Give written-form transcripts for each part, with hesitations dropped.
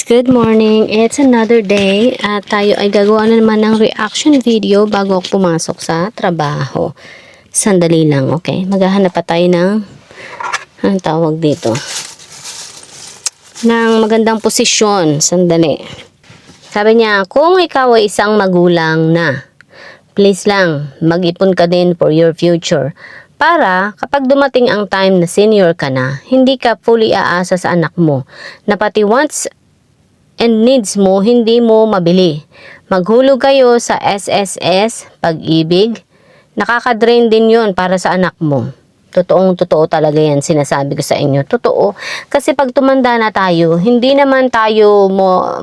Good morning, it's another day at tayo ay gagawa na naman ng reaction video bago ako pumasok sa trabaho. Sandali lang, okay? Maghahanap pa tayo ng, anong tawag dito? Ng magandang posisyon. Sandali. Sabi niya, kung ikaw ay isang magulang na, please lang, mag-ipon ka din for your future. Para kapag dumating ang time na senior ka na, hindi ka fully aasa sa anak mo, na pati wants and needs mo, hindi mo mabili. Maghulog kayo sa SSS, pag-ibig. Nakaka-drain din yon para sa anak mo. Totoo talaga yan, sinasabi ko sa inyo. Totoo. Kasi pag tumanda na tayo, hindi naman tayo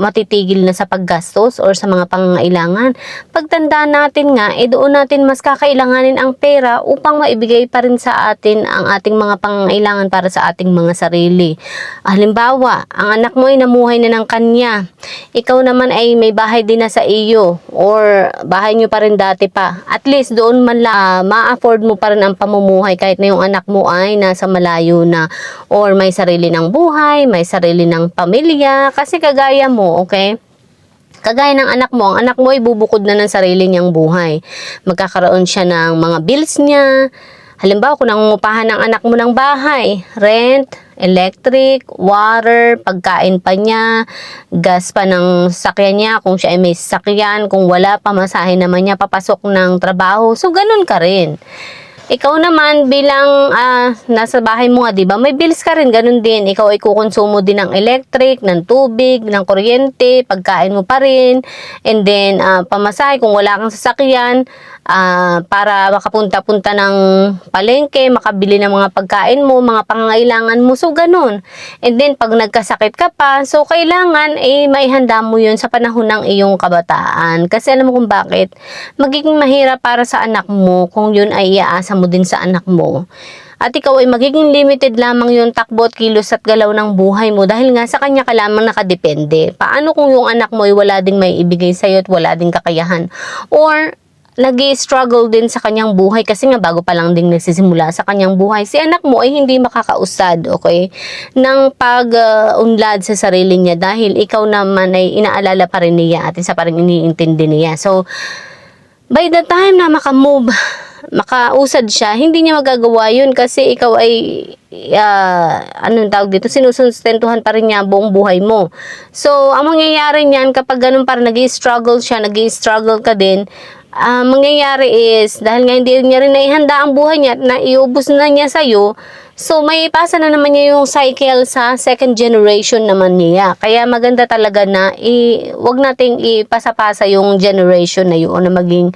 matitigil na sa paggastos or sa mga pangangailangan. Pagtanda natin nga, doon natin mas kakailanganin ang pera upang maibigay pa rin sa atin ang ating mga pangangailangan para sa ating mga sarili. Halimbawa, ang anak mo ay namuhay na ng kanya. Ikaw naman ay may bahay din na sa iyo or bahay nyo pa rin dati pa. At least doon man ma-afford mo pa rin ang pamumuhay kahit na yung anak mo ay nasa malayo na or may sarili ng buhay, may sarili ng pamilya. Kasi kagaya mo, okay? Kagaya ng anak mo, ang anak mo ay bubukod na ng sarili niyang buhay. Magkakaroon siya ng mga bills niya. Halimbawa, kung nangungupahan ng anak mo ng bahay, rent, electric, water, pagkain pa niya, gas pa ng sakyan niya, kung siya ay may sakyan, kung wala, pamasahe naman niya, papasok ng trabaho. So, ganun ka rin. Ikaw naman bilang nasa bahay mo nga, 'di ba? May bills ka rin, ganun din. Ikaw ay kukonsumo din ng electric, ng tubig, ng kuryente, pagkain mo pa rin. And then pamasahe kung wala kang sasakyan, para makapunta-punta ng palengke, makabili ng mga pagkain mo, mga pangangailangan mo. So ganun. And then pag nagkasakit ka pa, so kailangan maihanda mo 'yun sa panahon ng iyong kabataan. Kasi alam mo kung bakit? Magiging mahirap para sa anak mo kung 'yun ay iaasa mo din sa anak mo. At ikaw ay magiging limited lamang yung takbo at kilos at galaw ng buhay mo dahil nga sa kanya ka lamang nakadepende. Paano kung yung anak mo ay wala ding may ibigay sa'yo at wala ding kakayahan? Or nag-struggle din sa kanyang buhay kasi nga bago pa lang ding nagsisimula sa kanyang buhay. Si anak mo ay hindi makakausad, okay, ng pag-unlad sa sarili niya dahil ikaw naman ay inaalala pa rin niya at isa pa rin iniintindi niya. So, by the time na makausad siya, hindi niya magagawa yun kasi ikaw ay anong tawag dito, sinusustentuhan pa rin niya buong buhay mo. So, ang mangyayari niyan kapag ganun para nag-i-struggle siya, nag-i-struggle ka din, mangyayari is, dahil nga hindi niya rin naihanda ang buhay niya at naiubos na niya sa'yo, so may ipasa na naman niya yung cycle sa second generation naman niya. Kaya maganda talaga na wag nating ipasa-pasa yung generation na yun na maging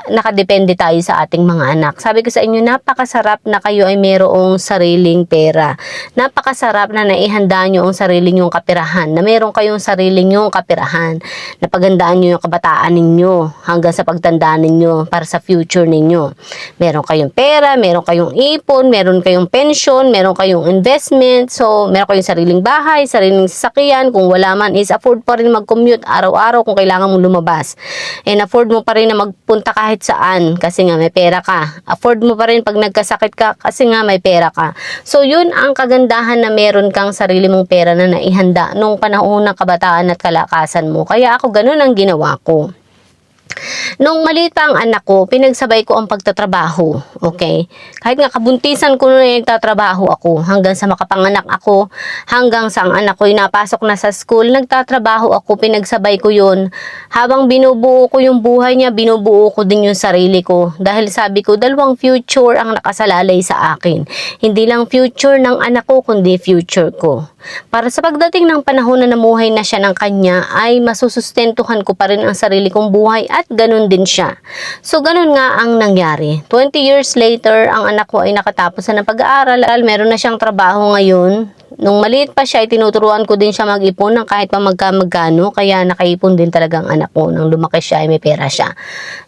nakadepende tayo sa ating mga anak. Sabi ko sa inyo, napakasarap na kayo ay mayroong sariling pera. Napakasarap na naihanda nyo ang sarili nyong kapirahan, na mayroong kayong sarili nyong kapirahan, na pagandaan nyo yung kabataan ninyo hanggang sa pagtandaan ninyo para sa future ninyo. Meron kayong pera, meron kayong ipon, meron kayong pension, meron kayong investment, so meron kayong sariling bahay, sariling sasakyan. Kung wala man is afford pa rin mag-commute araw-araw kung kailangan mong lumabas. And afford mo pa rin na magpunta kahit saan kasi nga may pera ka. Afford mo pa rin pag nagkasakit ka kasi nga may pera ka. So yun ang kagandahan na meron kang sarili mong pera na naihanda nung panahon ng kabataan at kalakasan mo. Kaya ako ganun ang ginawa ko. Nung maliit pa ang anak ko, pinagsabay ko ang pagtatrabaho, okay? Kahit nga kabuntisan ko na nagtatrabaho ako, hanggang sa makapanganak ako, hanggang sa ang anak ko ay napasok na sa school, nagtatrabaho ako, pinagsabay ko yun. Habang binubuo ko yung buhay niya, binubuo ko din yung sarili ko. Dahil sabi ko, dalawang future ang nakasalalay sa akin. Hindi lang future ng anak ko, kundi future ko. Para sa pagdating ng panahon na namuhay na siya ng kanya, ay masusustentuhan ko pa rin ang sarili kong buhay at ganun din siya. So, ganun nga ang nangyari. 20 years later, ang anak ko ay nakatapos na ng pag-aaral. Meron na siyang trabaho ngayon. Nung maliit pa siya, tinuturuan ko din siya mag-ipon ng kahit pa magkano. Kaya nakaipon din talaga ang anak ko. Nung lumaki siya, ay may pera siya.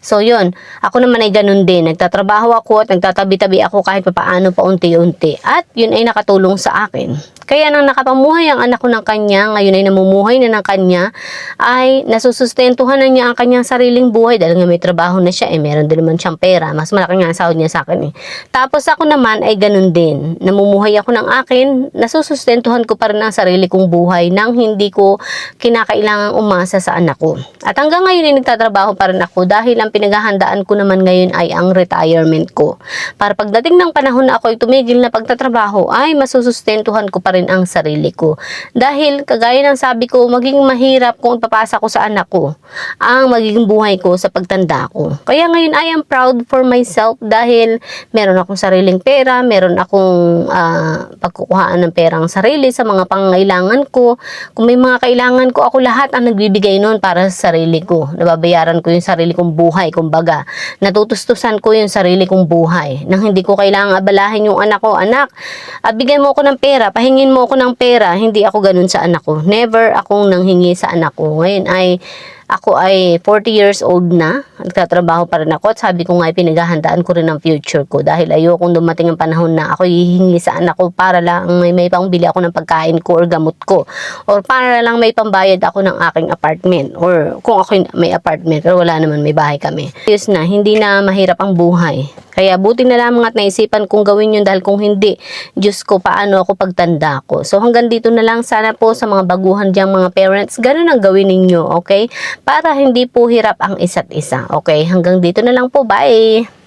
So, yun. Ako naman ay ganun din. Nagtatrabaho ako at nagtatabi-tabi ako kahit pa paano pa unti-unti. At yun ay nakatulong sa akin. Kaya nang nakapamuhay ang anak ko ng kanya, ngayon ay namumuhay na ng kanya, ay nasusustentuhan na niya ang kanyang sariling buhay dahil nga may trabaho na siya, meron din naman siyang pera. Mas malaki nga ang sahod niya sa akin Tapos ako naman ay ganun din. Namumuhay ako ng akin, nasusustentuhan ko pa rin ang sarili kong buhay nang hindi ko kinakailangang umasa sa anak ko. At hanggang ngayon ay nagtatrabaho pa rin ako dahil ang pinaghahandaan ko naman ngayon ay ang retirement ko. Para pagdating ng panahon na ako ay tumigil na pagtatrabaho, ay masusustentuhan ko pa rin ang sarili ko. Dahil kagaya ng sabi ko, maging mahirap kung ipapasa ko sa anak ko ang magiging buhay ko sa pagtanda ko. Kaya ngayon I am proud for myself dahil meron akong sariling pera, meron akong pagkukuhaan ng perang sarili sa mga pangangailangan ko. Kung may mga kailangan ko, ako lahat ang nagbibigay noon para sa sarili ko. Nababayaran ko yung sarili kong buhay, kumbaga. Natutustusan ko yung sarili kong buhay nang hindi ko kailangang abalahin yung anak ko. Anak, bigyan mo ako ng pera, pahingin mo ako ng pera. Hindi ako ganun sa anak ko. Never akong nanghingi sa anak ko. Ngayon ako ay 40 years old na, nagtatrabaho pa rin ako at sabi ko nga pinaghahandaan ko rin ang future ko dahil ayokong dumating ang panahon na ako hihingi sa anak ko para lang may pangbili ako ng pagkain ko or gamot ko or para lang may pambayad ako ng aking apartment or kung ako may apartment pero wala naman, may bahay kami. Yes na, hindi na mahirap ang buhay. Kaya buti na lamang at naisipan kong gawin yun dahil kung hindi, Diyos ko, paano ako pagtanda ko. So hanggang dito na lang, sana po sa mga baguhan diyang mga parents, ganun ang gawin ninyo, okay? Para hindi po hirap ang isa't isa, okay? Hanggang dito na lang po, bye!